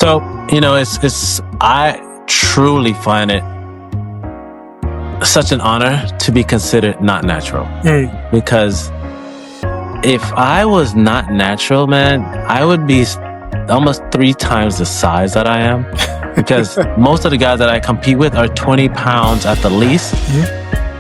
So, I truly find it such an honor to be considered not natural. Because if I was not natural, man, I would be almost 3 times the size that I am. Because most of the guys that I compete with are 20 pounds at the least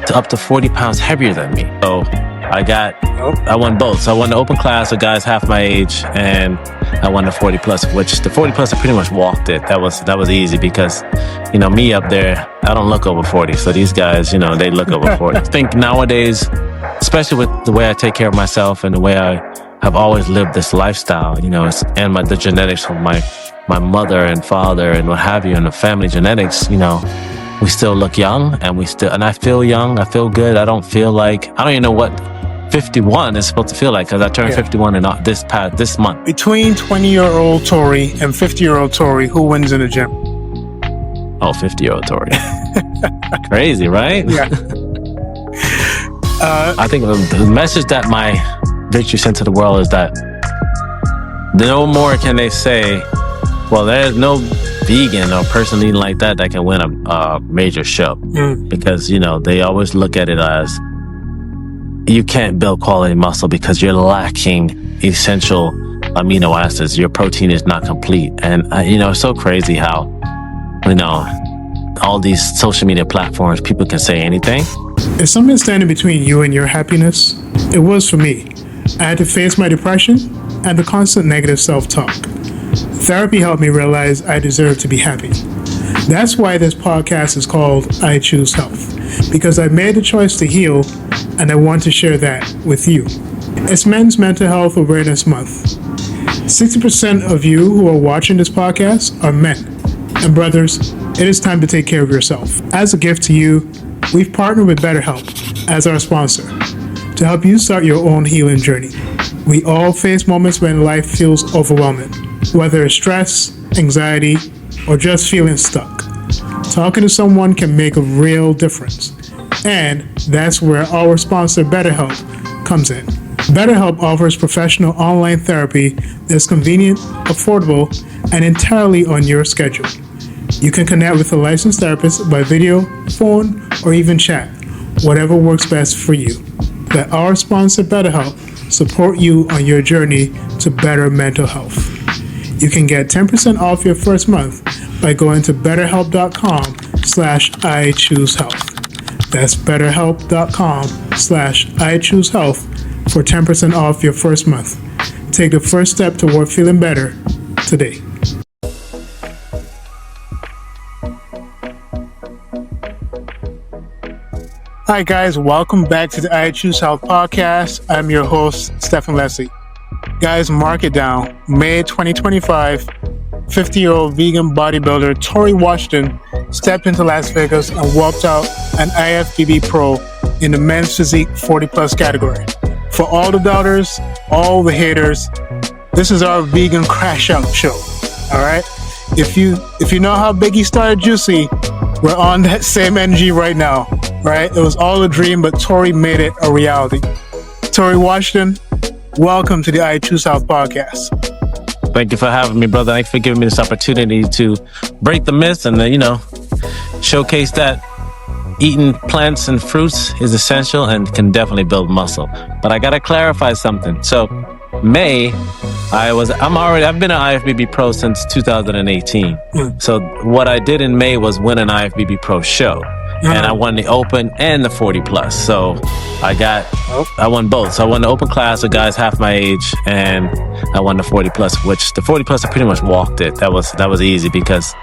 to up to 40 pounds heavier than me. So I won both. So I won the open class with guys half my age, and I won the 40 plus, which the 40 plus I pretty much walked it. That was easy because, me up there, I don't look over 40. So these guys, they look over 40. I think nowadays, especially with the way I take care of myself and the way I have always lived this lifestyle, and the genetics from my mother and father and what have you, and the family genetics, we still look young, and I feel young. I feel good. I don't even know what 51 is supposed to feel like, because I turned 51 in this month. Between 20-year-old Torre and 50-year-old Torre, who wins in the gym? Oh, 50-year-old Torre. Crazy, right? Yeah. I think the message that my victory sent to the world is that no more can they say, well, there's no vegan or person eating like that can win a major show. Because, they always look at it as, you can't build quality muscle because you're lacking essential amino acids. Your protein is not complete. And, it's so crazy how, all these social media platforms, people can say anything. Is something standing between you and your happiness? It was for me. I had to face my depression and the constant negative self-talk. Therapy helped me realize I deserve to be happy. That's why this podcast is called I Choose Health, because I made the choice to heal, and I want to share that with you. It's Men's Mental Health Awareness Month. 60% of you who are watching this podcast are men. And brothers, it is time to take care of yourself. As a gift to you, we've partnered with BetterHelp as our sponsor to help you start your own healing journey. We all face moments when life feels overwhelming, whether it's stress, anxiety, or just feeling stuck. Talking to someone can make a real difference. And that's where our sponsor BetterHelp comes in. BetterHelp offers professional online therapy that's convenient, affordable, and entirely on your schedule. You can connect with a licensed therapist by video, phone, or even chat, whatever works best for you. Let our sponsor BetterHelp support you on your journey to better mental health. You can get 10% off your first month by going to betterhelp.com/iChooseHealth. That's betterhelp.com/iChooseHealth for 10% off your first month. Take the first step toward feeling better today. Hi guys, welcome back to the I Choose Health podcast. I'm your host, Stephen Leslie. Guys, mark it down. May 2025, 50-year-old vegan bodybuilder Torre Washington stepped into Las Vegas and walked out an IFBB Pro in the men's physique 40-plus category. For all the doubters, all the haters, this is our vegan crash out show. All right? If you know how Biggie started Juicy, we're on that same energy right now. Right? It was all a dream, but Torre made it a reality. Torre Washington, welcome to the I Choose Health podcast. Thank you for having me, brother. Thanks for giving me this opportunity to break the myth and, showcase that eating plants and fruits is essential and can definitely build muscle. But I got to clarify something. So May, I've been an IFBB Pro since 2018. So what I did in May was win an IFBB Pro show. And I won the open and the 40 plus. So I won both. So I won the open class with guys half my age, and I won the 40 plus, which the 40 plus I pretty much walked it. That was easy because,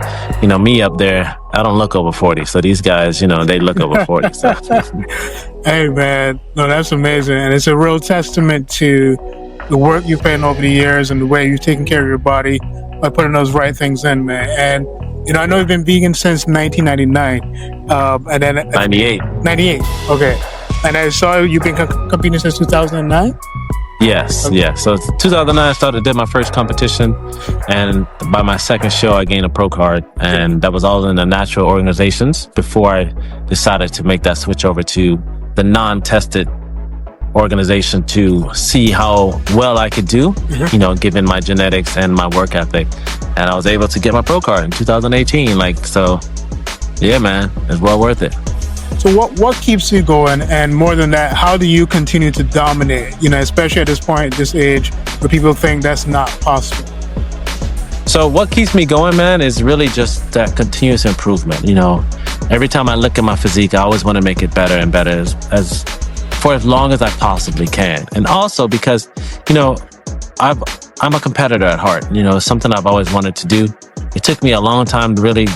me up there, I don't look over 40. So these guys, they look over 40. So. Hey man, no, that's amazing. And it's a real testament to the work you've put in over the years and the way you've taken care of your body by putting those right things in, man. And I know you've been vegan since 1999, and then 98. 98, okay. And I saw you've been competing since 2009. Yes, okay. Yeah. So 2009, I did my first competition, and by my second show, I gained a pro card, and that was all in the natural organizations before I decided to make that switch over to the non-tested organization to see how well I could do, you know, given my genetics and my work ethic. And I was able to get my pro card in 2018. Like, so yeah, man, it's well worth it. So what keeps you going? And more than that, how do you continue to dominate, you know, especially at this point, this age, where people think that's not possible? So what keeps me going, man, is really just that continuous improvement. You know, every time I look at my physique, I always want to make it better and better as for as long as I possibly can. And also because, you know, I'm a competitor at heart. You know, it's something I've always wanted to do. It took me a long time to really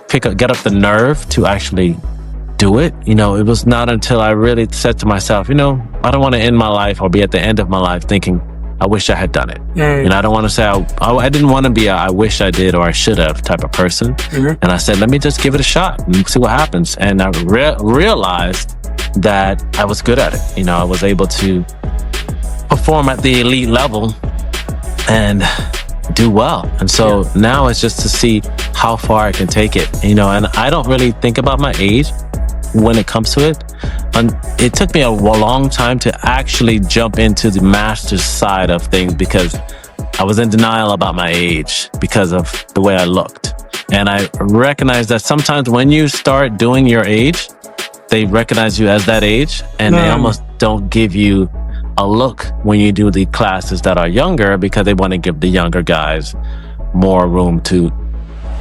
get up the nerve to actually do it. You know, it was not until I really said to myself, you know, I don't want to end my life or be at the end of my life thinking, I wish I had done it. And I don't want to say, I didn't want to be a I wish I did or I should have type of person. And I said, let me just give it a shot and see what happens. And I realized that I was good at it. You know, I was able to perform at the elite level and do well. And so now it's just to see how far I can take it, you know, and I don't really think about my age when it comes to it. And it took me a long time to actually jump into the master's side of things because I was in denial about my age because of the way I looked. And I recognized that sometimes when you start doing your age, they recognize you as that age and they almost don't give you a look when you do the classes that are younger because they want to give the younger guys more room to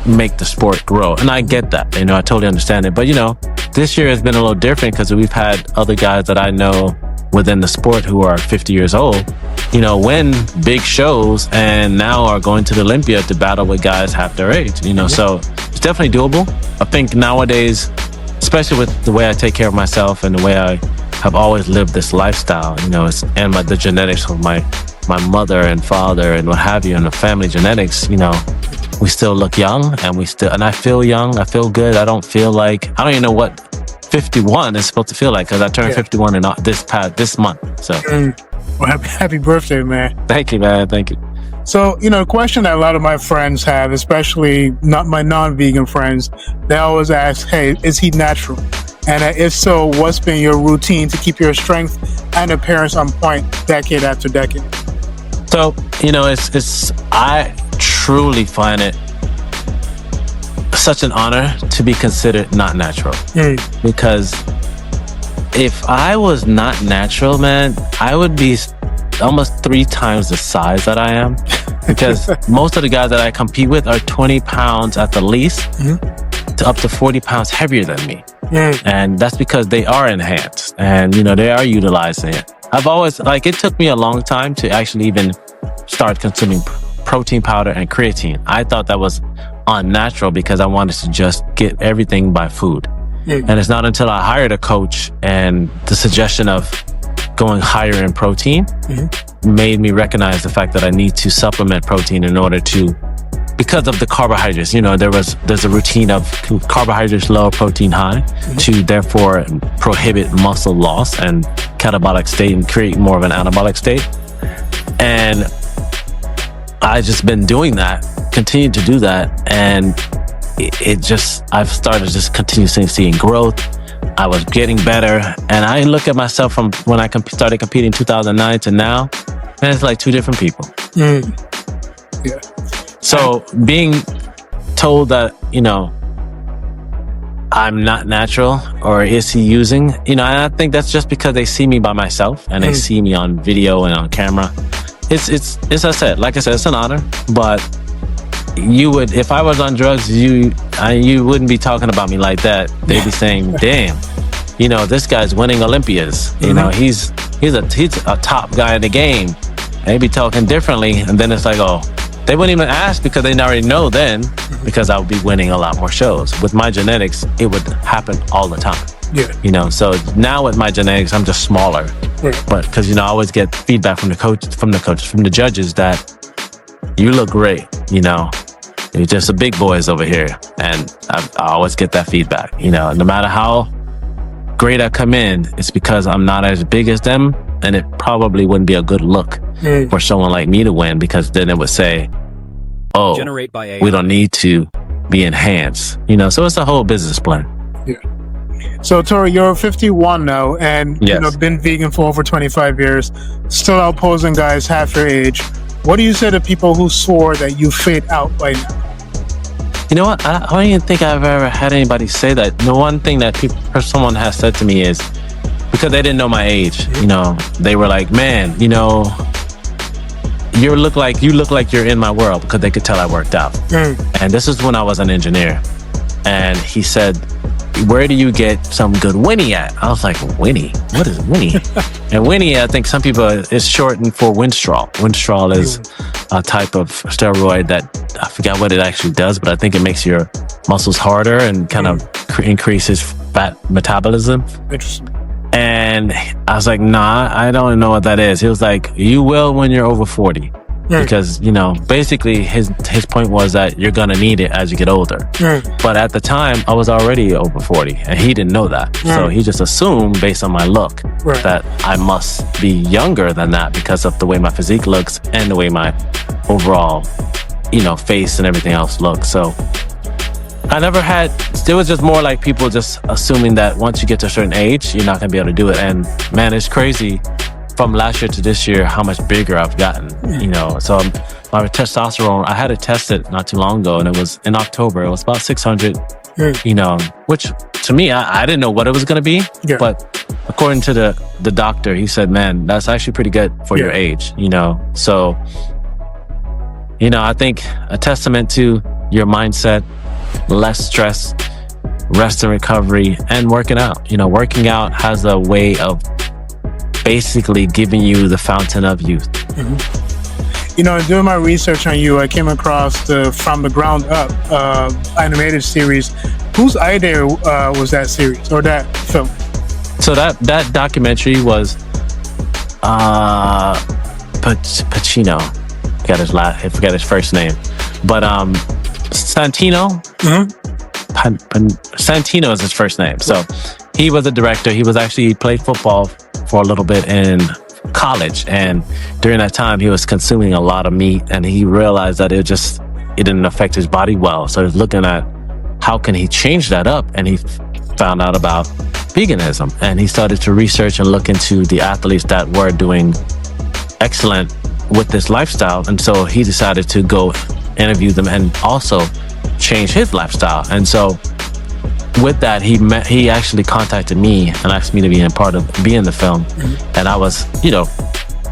make the sport grow. And I get that, you know, I totally understand it. But, you know, this year has been a little different because we've had other guys that I know within the sport who are 50 years old, you know, win big shows and now are going to the Olympia to battle with guys half their age, you know, so it's definitely doable. I think nowadays, especially with the way I take care of myself and the way I have always lived this lifestyle, you know, and the genetics of my mother and father and what have you, and the family genetics, you know, we still look young and I feel young. I feel good. I don't even know what 51 is supposed to feel like because I turned 51 in this month. So, well, happy birthday, man. Thank you, man. Thank you. So, you know, the question that a lot of my friends have, especially not my non-vegan friends, they always ask, hey, is he natural? And if so, what's been your routine to keep your strength and appearance on point decade after decade? So, you know, I truly find it such an honor to be considered not natural. Because if I was not natural, man, I would be almost 3 times the size that I am. Because most of the guys that I compete with are 20 pounds at the least to up to 40 pounds heavier than me. And that's because they are enhanced and, you know, they are utilizing it. It took me a long time to actually even start consuming protein powder and creatine. I thought that was unnatural because I wanted to just get everything by food. And it's not until I hired a coach and the suggestion of going higher in protein made me recognize the fact that I need to supplement protein in order to, because of the carbohydrates, you know, there's a routine of carbohydrates low, protein high to therefore prohibit muscle loss and catabolic state and create more of an anabolic state. And I just been doing that, continued to do that. And I've started just continuously seeing growth. I was getting better. And I look at myself from when I started competing in 2009 to now, and it's like 2 different people. So being told that, you know, I'm not natural or is he using, you know, and I think that's just because they see me by myself and they see me on video and on camera. It's as I said, it's an honor, but if I was on drugs, you wouldn't be talking about me like that. They'd be saying, damn, you know, this guy's winning Olympias. You know, he's a top guy in the game. They'd be talking differently. And then it's like, oh, they wouldn't even ask because they already know then because I would be winning a lot more shows. With my genetics, it would happen all the time. You know, so now with my genetics, I'm just smaller. But because, you know, I always get feedback from the judges that you look great, you know, you're just the big boys over here. And I always get that feedback, you know, no matter how great I come in, it's because I'm not as big as them. And it probably wouldn't be a good look for someone like me to win because then it would say, oh, we don't need to be enhanced, you know, so it's a whole business plan. So, Torre, you're 51 now, and Yes. been vegan for over 25 years, still out posing guys half your age. What do you say to people who swore that you fade out by now? You know what? I don't even think I've ever had anybody say that. The one thing that someone has said to me is, because they didn't know my age, they were like, man, you look like you're in my world, because they could tell I worked out. And this is when I was an engineer. And he said, where do you get some good Winnie at? I was like, Winnie? What is Winnie? And Winnie, I think some people, is shortened for Winstrol. Winstrol is a type of steroid that I forgot what it actually does, but I think it makes your muscles harder and kind of increases fat metabolism. Interesting. And I was like, nah, I don't know what that is. He was like, you will when you're over 40. Because, basically his point was that you're going to need it as you get older. But at the time, I was already over 40, and he didn't know that. So he just assumed, based on my look, that I must be younger than that because of the way my physique looks and the way my overall, face and everything else looks. So I never had, it was just more like people just assuming that once you get to a certain age, you're not going to be able to do it. And man, it's crazy. From last year to this year, how much bigger I've gotten, So my testosterone, I had it tested not too long ago, and it was in October. It was about 600, which to me, I didn't know what it was going to be. Yeah. But according to the doctor, he said, man, that's actually pretty good for your age, So, I think a testament to your mindset, less stress, rest and recovery, and working out. Working out has a way of basically giving you the fountain of youth. Doing my research on you, I came across the From the Ground Up animated series. Whose idea was that series or that film? So that documentary was Pacino. I forgot his first name, but Santino. Santino is his first name. So he was a director. He played football for a little bit in college, and during that time he was consuming a lot of meat, and he realized that it didn't affect his body well. So he was looking at how can he change that up, and he found out about veganism, and he started to research and look into the athletes that were doing excellent with this lifestyle. And so he decided to go interview them and also change his lifestyle. And so with that, he actually contacted me and asked me to be in the film. And I was,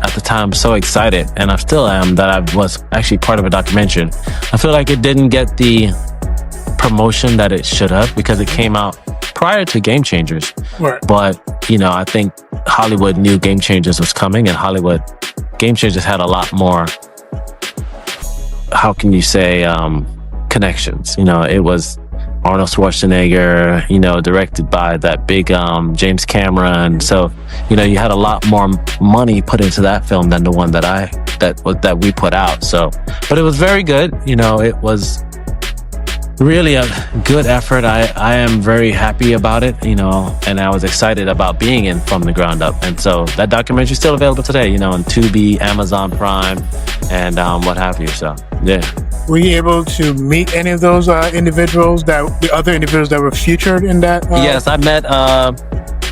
at the time so excited, and I still am, that I was actually part of a documentary. I feel like it didn't get the promotion that it should have because it came out prior to Game Changers. Right. But, I think Hollywood knew Game Changers was coming, and Game Changers had a lot more, how can you say, connections. It was Arnold Schwarzenegger, directed by that big James Cameron. So, you had a lot more money put into that film than the one that we put out. So, but it was very good. It was really a good effort. I am very happy about it, and I was excited about being in From the Ground Up. And so that documentary is still available today, on Tubi, Amazon Prime, and what have you. So, yeah. Were you able to meet any of those individuals, the other individuals that were featured in that? Yes, I met,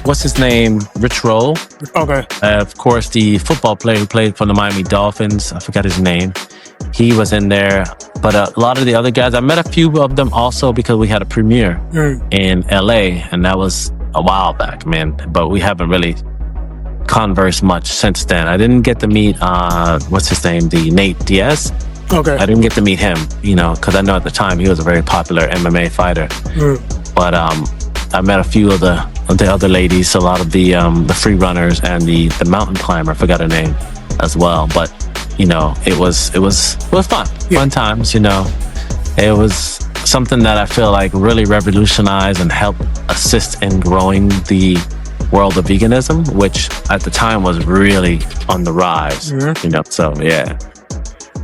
what's his name? Rich Roll. Okay. Of course, the football player who played for the Miami Dolphins. I forgot his name. He was in there. But a lot of the other guys, I met a few of them also because we had a premiere in LA, and that was a while back, man. But we haven't really conversed much since then. I didn't get to meet, what's his name? The Nate Diaz. Okay. I didn't get to meet him, because I know at the time he was a very popular MMA fighter. But I met a few of the other ladies, a lot of the free runners and the mountain climber. I forgot her name as well. But it was fun, fun times. It was something that I feel like really revolutionized and helped assist in growing the world of veganism, which at the time was really on the rise. So yeah.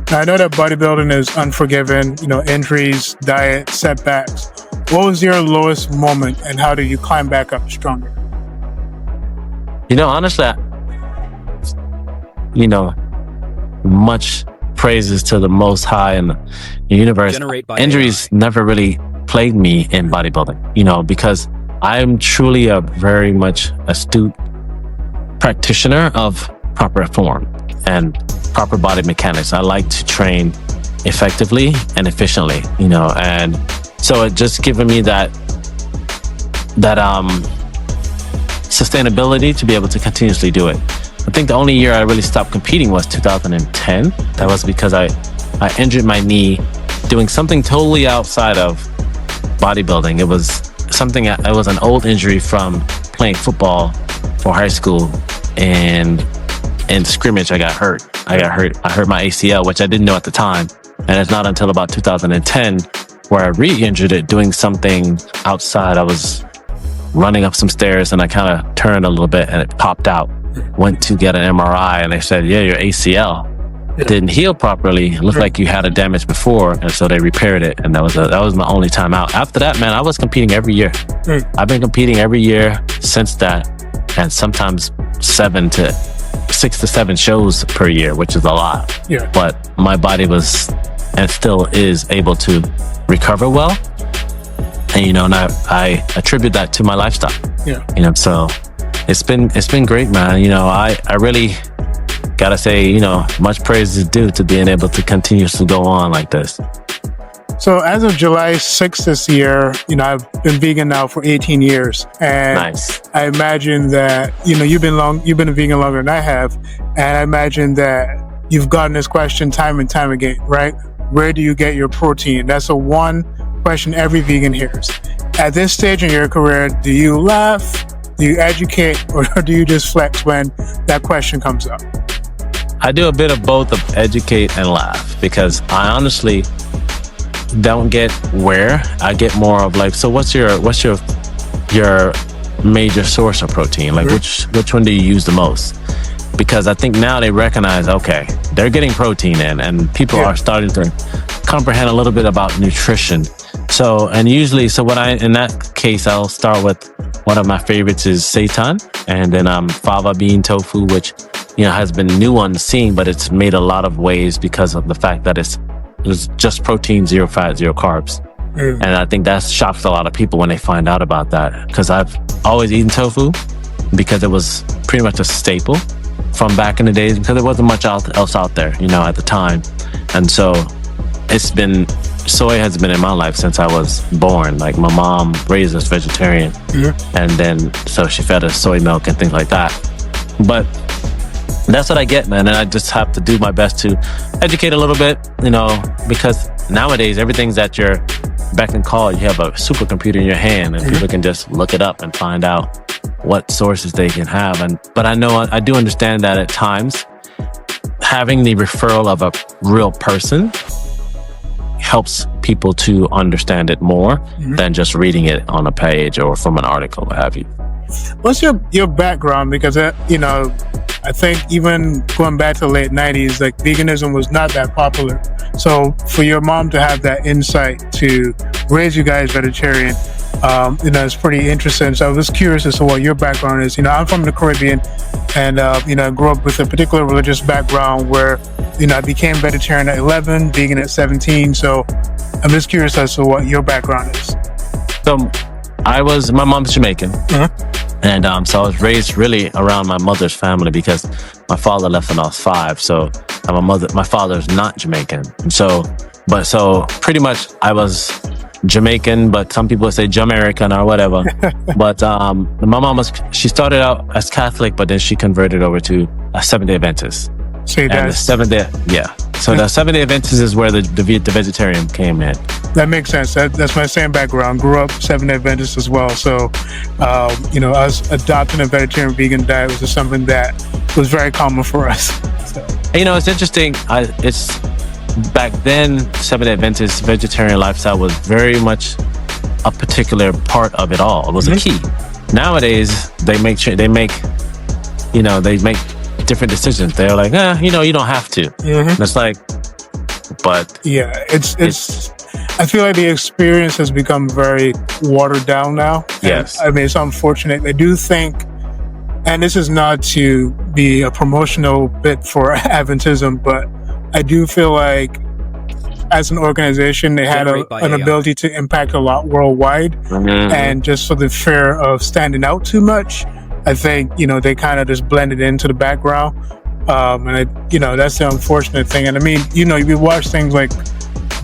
I know that bodybuilding is unforgiving, injuries, diet, setbacks. What was your lowest moment, and how did you climb back up stronger? Honestly, much praises to the Most High and the universe. Injuries never really plagued me in bodybuilding, because I'm truly a very much astute practitioner of proper form and proper body mechanics. I like to train effectively and efficiently, and so it just given me that sustainability to be able to continuously do it. I think the only year I really stopped competing was 2010. That was because I injured my knee doing something totally outside of bodybuilding. It was it was an old injury from playing football for high school, and in scrimmage I hurt my ACL, which I didn't know at the time. And it's not until about 2010 where I re-injured it doing something outside. I was running up some stairs and I kind of turned a little bit and it popped out. Went to get an MRI and they said, yeah, your ACL didn't heal properly. It looked like you had a damage before, and so they repaired it. And that was my only time out. After that, man, I was competing every year. I've been competing every year since that, and sometimes 6 to 7 shows per year, which is a lot. Yeah. But my body was and still is able to recover well. And and I attribute that to my lifestyle. Yeah. So it's been great, man. I really gotta say, much praise is due to being able to continuously go on like this. So as of July 6th this year, I've been vegan now for 18 years. And Nice. I imagine that, you've been a vegan longer than I have. And I imagine that you've gotten this question time and time again, right? Where do you get your protein? That's the one question every vegan hears. At this stage in your career, do you laugh, do you educate, or do you just flex when that question comes up? I do a bit of both, of educate and laugh, because I honestly don't get where. I get more of like, so what's your major source of protein? Like which one do you use the most? Because I think now they recognize, okay, they're getting protein in, and people are starting to comprehend a little bit about nutrition. So, and usually, in that case, I'll start with one of my favorites is seitan, and then fava bean tofu, which has been new on the scene, but it's made a lot of waves because of the fact that it's just protein, 0 fat, 0 carbs. And I think that shocks a lot of people when they find out about that, because I've always eaten tofu because it was pretty much a staple from back in the days, because there wasn't much else out there, at the time. And so soy has been in my life since I was born. Like, my mom raised us vegetarian, and then so she fed us soy milk and things like that. But that's what I get, man. And I just have to do my best to educate a little bit, because nowadays everything's at your beck and call. You have a supercomputer in your hand, and people can just look it up and find out what sources they can have. But I do understand that at times having the referral of a real person helps people to understand it more than just reading it on a page or from an article, what have you. What's your background? Because I think even going back to the late 90s, like, veganism was not that popular. So for your mom to have that insight to raise you guys vegetarian, it's pretty interesting. So I was curious as to what your background is. I'm from the Caribbean, and I grew up with a particular religious background where I became vegetarian at 11, vegan at 17. So I'm just curious as to what your background is. So my mom's Jamaican. And so I was raised really around my mother's family, because my father left when I was 5. So my father's not Jamaican. So pretty much I was Jamaican, but some people say Jamaican or whatever. But my mom she started out as Catholic, but then she converted over to a Seventh-day Adventist. So the Seventh-day, So the Seventh-day Adventist is where the vegetarian came in. That makes sense. That's my same background. Grew up Seventh-day Adventist as well. So, us adopting a vegetarian vegan diet was just something that was very common for us. So. It's interesting. It's back then, Seventh-day Adventist vegetarian lifestyle was very much a particular part of it all. It was a key. Nowadays, they make different decisions. They're like, you don't have to. And it's like, but yeah, it's. I feel like the experience has become very watered down now. Yes. I mean, it's unfortunate. I do think, and this is not to be a promotional bit for Adventism, but I do feel like as an organization, they had an ability to impact a lot worldwide. And just for the fear of standing out too much, I think, they kind of just blended into the background. That's the unfortunate thing. And I mean, we watch things like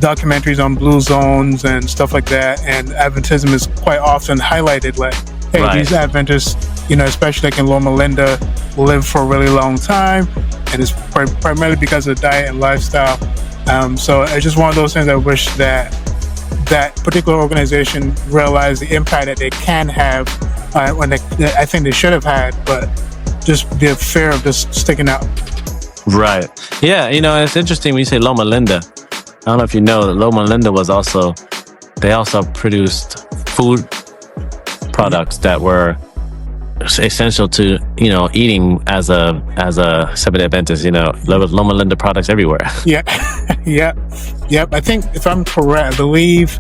documentaries on blue zones and stuff like that, and Adventism is quite often highlighted like, hey, these Adventists, especially like in Loma Linda, live for a really long time, and it's primarily because of diet and lifestyle. So it's just one of those things I wish that particular organization realized the impact that they can have when I think they should have had, but just the fear of just sticking out. Right. Yeah, it's interesting when you say Loma Linda. I don't know if you know that Loma Linda they also produced food products that were essential to, eating as a Seventh-day Adventist. There was Loma Linda products everywhere. Yeah. Yep. I think if I'm correct, I believe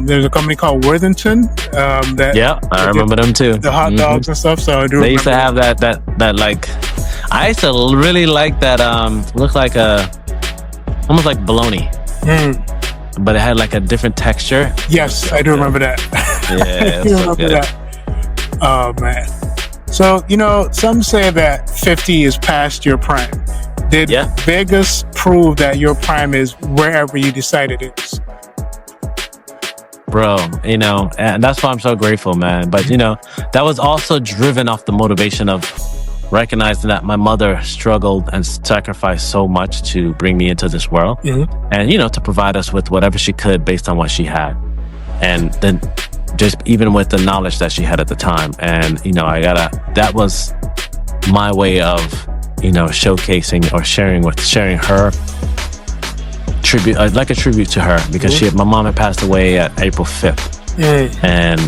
there's a company called Worthington. I remember them too. The hot dogs and stuff. So I do. They used to have that like. I used to really like that. Looked like almost like bologna, but it had like a different texture. Yes, I do remember that. Yeah, I do remember that. Oh man. So some say that 50 is past your prime. Did Vegas prove that your prime is wherever you decide it is? Bro, and that's why I'm so grateful, man. But that was also driven off the motivation of recognizing that my mother struggled and sacrificed so much to bring me into this world, and to provide us with whatever she could based on what she had, and then just even with the knowledge that she had at the time. And that was my way of showcasing or sharing her tribute, like a tribute to her, because my mom had passed away at April 5th, and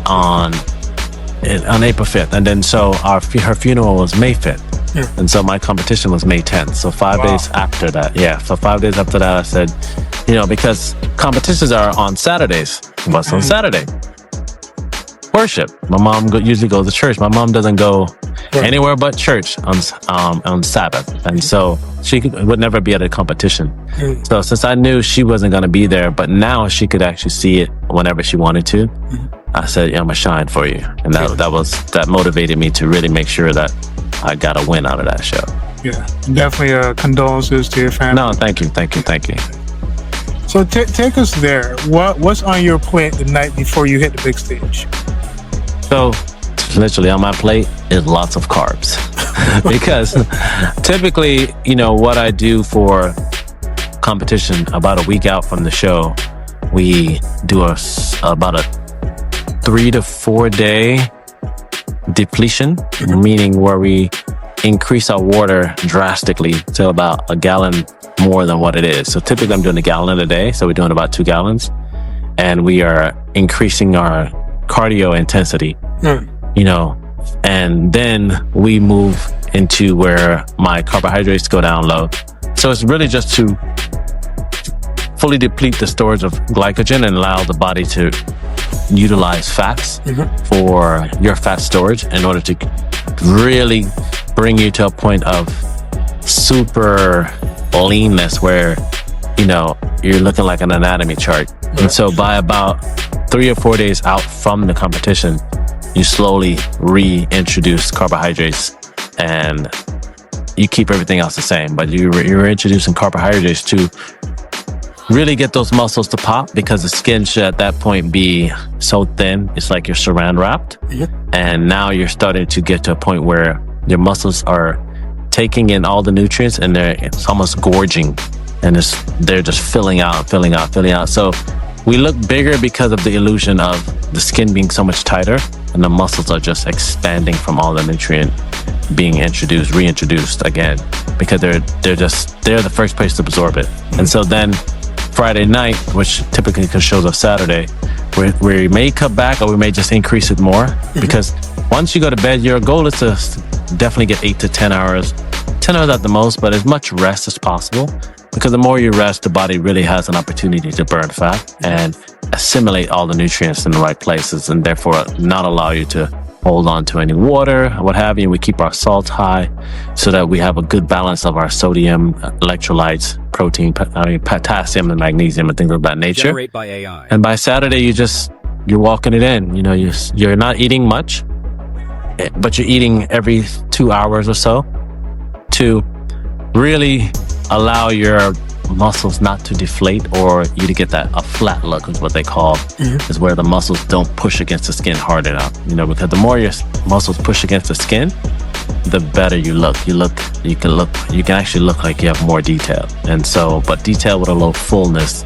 on April 5th, and then so her funeral was May 5th, and so my competition was May 10th. So 5 days after that, so 5 days after that, I said, because competitions are on Saturdays. What's on Saturday? Worship. My mom usually goes to church. My mom doesn't go anywhere but church on Sabbath, and so she would never be at a competition. So since I knew she wasn't going to be there, but now she could actually see it whenever she wanted to, I said, I'm gonna shine for you. And that motivated me to really make sure that I got a win out of that show. Yeah, definitely condolences to your family. No, thank you. So take us there. What's on your plate the night before you hit the big stage? So literally on my plate is lots of carbs. Because typically, what I do for competition, about a week out from the show, we do about a 3 to 4 day depletion, meaning where we increase our water drastically to about a gallon more than what it is. So typically I'm doing a gallon a day, so we're doing about 2 gallons, and we are increasing our cardio intensity, and then we move into where my carbohydrates go down low. So it's really just to fully deplete the storage of glycogen and allow the body to utilize fats for your fat storage in order to really bring you to a point of super leanness where, you're looking like an anatomy chart. And so by about 3 or 4 days out from the competition, you slowly reintroduce carbohydrates, and you keep everything else the same, but you're introducing carbohydrates to really get those muscles to pop, because the skin should at that point be so thin, it's like you're saran wrapped. And now you're starting to get to a point where your muscles are taking in all the nutrients, and it's almost gorging, and they're just filling out. So we look bigger because of the illusion of the skin being so much tighter, and the muscles are just expanding from all the nutrient being reintroduced again, because they're the first place to absorb it. And so then Friday night, which typically shows up Saturday, we may cut back or we may just increase it more, because once you go to bed, your goal is to definitely get 8 to 10 hours, 10 hours at the most, but as much rest as possible, because the more you rest, the body really has an opportunity to burn fat and assimilate all the nutrients in the right places, and therefore not allow you to hold on to any water, what have you. We keep our salt high so that we have a good balance of our sodium, electrolytes, protein, potassium, and magnesium, and things of that nature. Generate by AI. And by Saturday, you're walking it in. You know, you're not eating much, but you're eating every 2 hours or so to really allow your muscles not to deflate, or you to get a flat look is what they call, is where the muscles don't push against the skin hard enough. You know, because the more your muscles push against the skin, the better you look. You can actually look like you have more detail. And so, but detail with a low fullness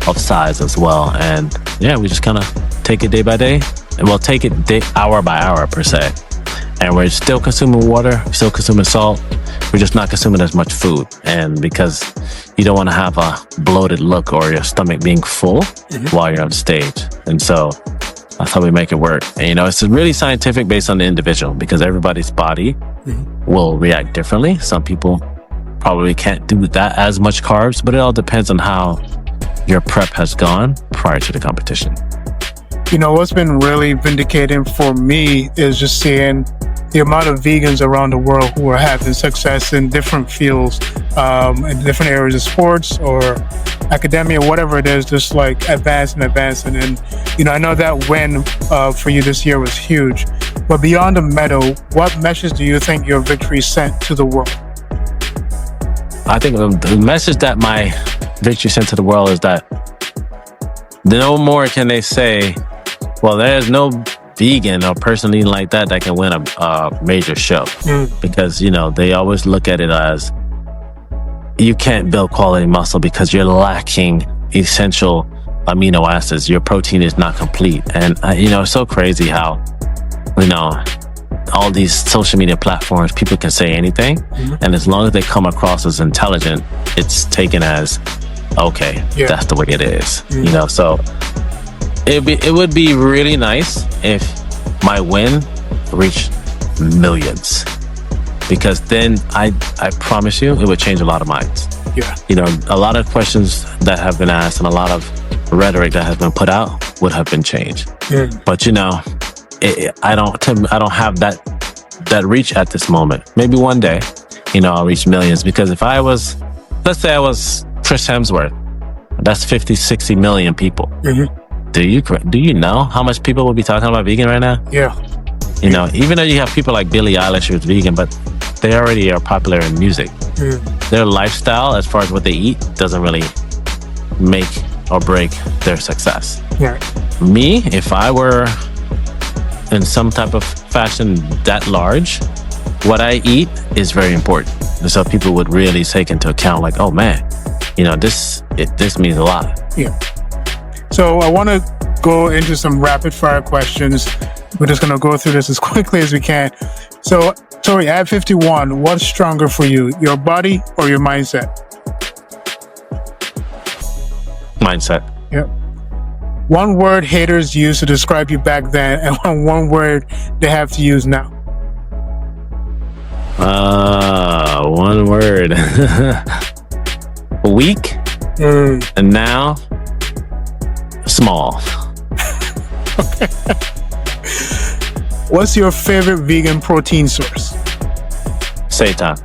of size as well. And yeah, we just kind of take it day by day, and we'll take it hour by hour per se. And we're still consuming water, still consuming salt. We're just not consuming as much food. And because you don't want to have a bloated look or your stomach being full while you're on stage. And so that's how we make it work. And, you know, it's really scientific based on the individual, because everybody's body will react differently. Some people probably can't do that as much carbs, but it all depends on how your prep has gone prior to the competition. You know, what's been really vindicating for me is just seeing the amount of vegans around the world who are having success in different fields, in different areas of sports or academia, whatever it is, just like advancing. And, you know, I know that win for you this year was huge. But beyond the medal, what message do you think your victory sent to the world? I think the message that my victory sent to the world is that no more can they say, well, there's no vegan or person eating like that can win a major show. Because, you know, they always look at it as you can't build quality muscle because you're lacking essential amino acids. Your protein is not complete. And, you know, it's so crazy how, you know, all these social media platforms, people can say anything. And as long as they come across as intelligent, it's taken as, okay, that's the way it is. You know, so it would be really nice if my win reached millions, because then I promise you it would change a lot of minds. You know, a lot of questions that have been asked and a lot of rhetoric that has been put out would have been changed. But, you know, I don't have that reach at this moment. Maybe one day, you know, I'll reach millions, because if let's say I was Chris Hemsworth, that's 50, 60 million people. Do you know how much people will be talking about vegan right now? You know, even though you have people like Billie Eilish who's vegan, but they already are popular in music. Their lifestyle, as far as what they eat, doesn't really make or break their success. Me, if I were in some type of fashion that large, what I eat is very important. And so people would really take into account, like, oh man, you know, this means a lot. So I want to go into some rapid fire questions. We're just going to go through this as quickly as we can. So, Torre, at 51, what's stronger for you, your body or your mindset? Mindset. One word haters used to describe you back then, and one word they have to use now. One word. Weak. And now small. What's your favorite vegan protein source? Seitan.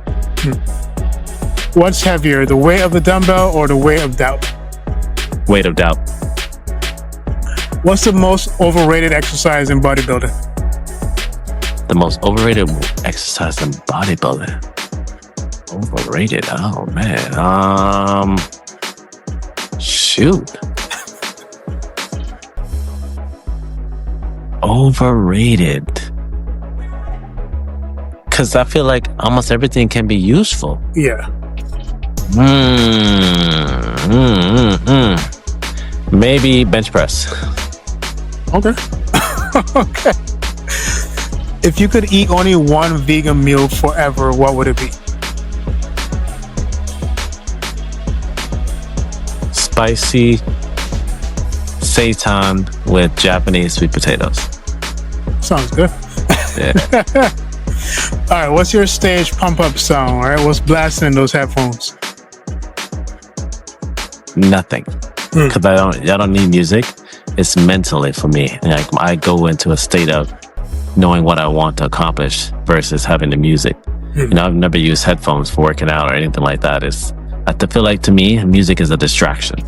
What's heavier, the weight of the dumbbell or the weight of doubt? Weight of doubt. What's the most overrated exercise in bodybuilding? The most overrated exercise in bodybuilding. Overrated. Oh man. Shoot. Overrated. Because I feel like almost everything can be useful. Maybe bench press. Okay. If you could eat only one vegan meal forever, what would it be? Spicy seitan with Japanese sweet potatoes. Sounds good. All right, what's your stage pump-up song? All right, what's blasting in those headphones? Nothing, because I don't need music. It's mentally for me. Like, I go into a state of knowing what I want to accomplish versus having the music. You know, I've never used headphones for working out or anything like that. I feel like, to me, music is a distraction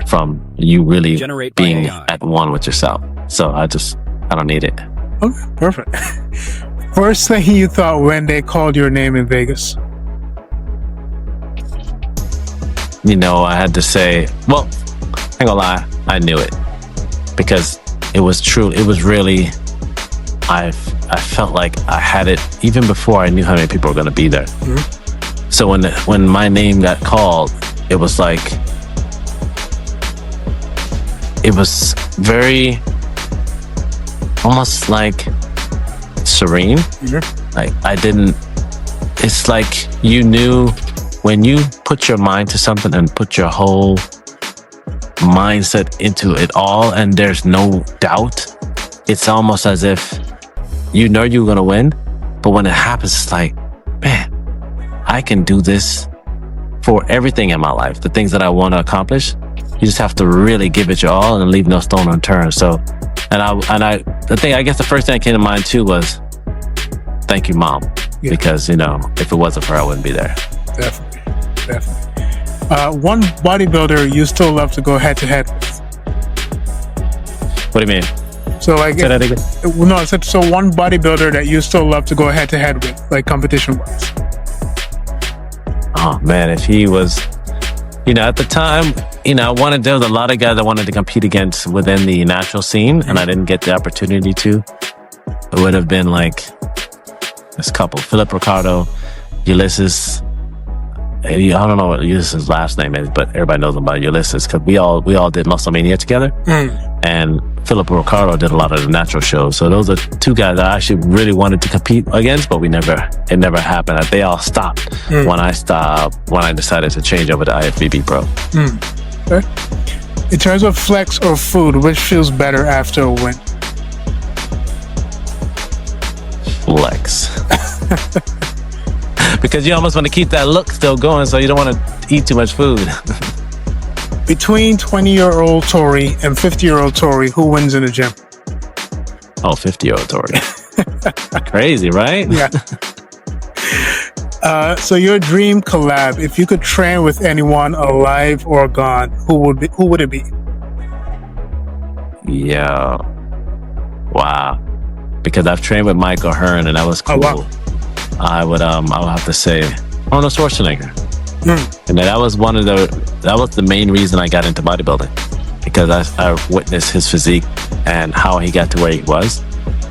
from you really being at one with yourself. So I don't need it. Okay, perfect. First thing you thought when they called your name in Vegas? You know, I had to say, well, I ain't gonna lie, I knew it. Because it was true. It was really, I felt like I had it even before I knew how many people were gonna be there. So when my name got called, it was like, it was very, almost like serene. Like it's like you knew when you put your mind to something and put your whole mindset into it all and there's no doubt, it's almost as if you know you're gonna win, but when it happens, it's like, man, I can do this for everything in my life, the things that I want to accomplish. You just have to really give it your all and leave no stone unturned. So, I guess the first thing that came to mind too was, thank you, Mom, because, you know, if it wasn't for her, I wouldn't be there. Definitely. One bodybuilder you still love to go head to head with? What do you mean? So like, say that again? No, so one bodybuilder that you still love to go head to head with, like competition wise. Oh man, if he was, you know, at the time, you know, there was a lot of guys I wanted to compete against within the natural scene, and I didn't get the opportunity to. It would have been like this couple, Philip Ricardo, Ulysses. I don't know what Ulysses' last name is, but everybody knows about Ulysses because we all did Musclemania together, and Philip Ricardo did a lot of the natural shows. So those are two guys I actually really wanted to compete against, but it never happened. They all stopped when I decided to change over to IFBB Pro. Okay. In terms of flex or food, which feels better after a win? Flex. Because you almost want to keep that look still going, so you don't want to eat too much food. Between 20-year-old Torre and 50-year-old Torre, who wins in the gym? Oh, 50-year-old Torre. Crazy, right? Yeah. So your dream collab, if you could train with anyone alive or gone, who would it be? Yeah. Wow. Because I've trained with Michael Hearn, and that was cool. Oh, wow. I would have to say Arnold Schwarzenegger. And that was the main reason I got into bodybuilding, because I witnessed his physique and how he got to where he was.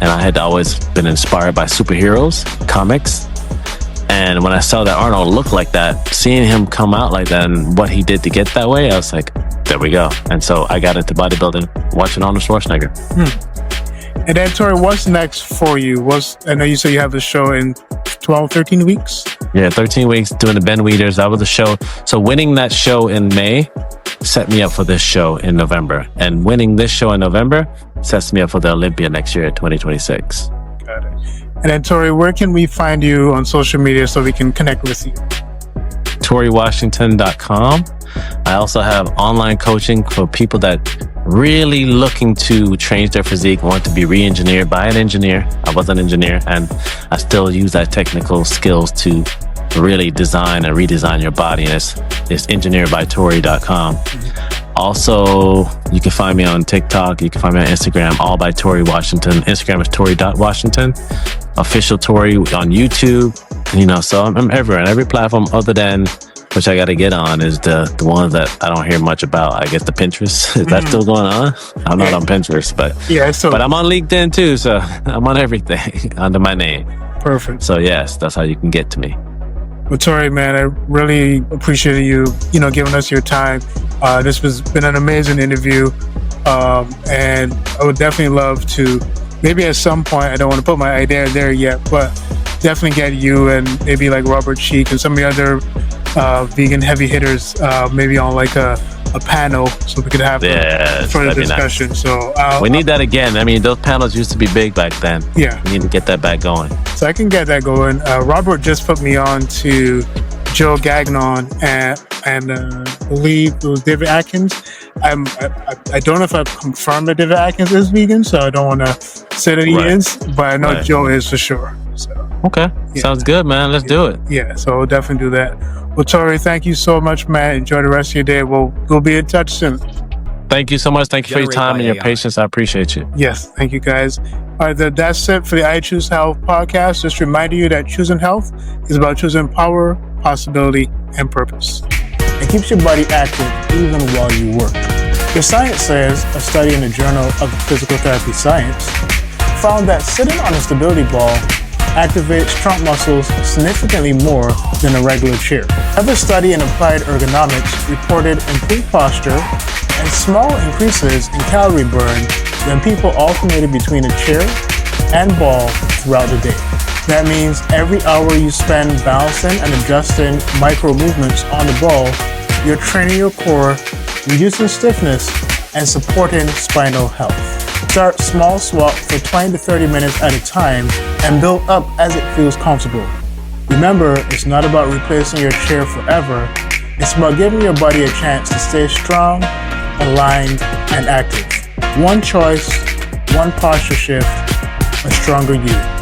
And I had always been inspired by superheroes, comics. And when I saw that Arnold looked like that, seeing him come out like that and what he did to get that way, I was like, there we go. And so I got into bodybuilding watching Arnold Schwarzenegger. And then, Torre, what's next for you? I know you said you have a show in 12, 13 weeks? Yeah, 13 weeks doing the Ben Weeders. That was the show. So winning that show in May set me up for this show in November. And winning this show in November sets me up for the Olympia next year, 2026. Got it. And then, Torre, where can we find you on social media so we can connect with you? TorreWashington.com. I also have online coaching for people that really looking to change their physique, want to be re-engineered by an engineer. I was an engineer, and I still use that technical skills to really design and redesign your body. And it's engineeredbytorre.com. Also, you can find me on TikTok. You can find me on Instagram, all by Torre Washington. Instagram is Torre.Washington. Official Torre on YouTube. You know, so I'm everywhere. And every platform other than, which I got to get on, is the one that I don't hear much about. I guess the Pinterest. Is that still going on? I'm not on Pinterest, but but I'm on LinkedIn too. So I'm on everything under my name. Perfect. So yes, that's how you can get to me. Well, Torre, man, I really appreciate you giving us your time. This has been an amazing interview. And I would definitely love to, maybe at some point, I don't want to put my idea there yet, but definitely get you and maybe like Robert Cheek and some of the other vegan heavy hitters, maybe on like a panel, so we could have further discussion. Nice. So we need that again. I mean, those panels used to be big back then. Yeah, we need to get that back going. So I can get that going. Robert just put me on to Joe Gagnon and believe it was David Atkins. I don't know if I've confirmed that David Atkins is vegan, so I don't want to say that he is, but I know Joe is for sure. So okay, sounds good, man. Let's do it. Yeah, so we'll definitely do that. Well, Torre, thank you so much, man. Enjoy the rest of your day. We'll be in touch soon. Thank you so much. Thank you for your time and your patience. I appreciate you. Yes, thank you, guys. All right, that's it for the I Choose Health podcast. Just reminding you that choosing health is about choosing power, possibility, and purpose. It keeps your body active even while you work. The science says, a study in the Journal of Physical Therapy Science found that sitting on a stability ball activates trunk muscles significantly more than a regular chair. Another study in applied ergonomics reported improved posture and small increases in calorie burn when people alternated between a chair and ball throughout the day. That means every hour you spend balancing and adjusting micro movements on the ball, you're training your core, reducing stiffness, and supporting spinal health. Start small swap for 20 to 30 minutes at a time and build up as it feels comfortable. Remember, it's not about replacing your chair forever. It's about giving your body a chance to stay strong, aligned, and active. One choice, one posture shift, a stronger you.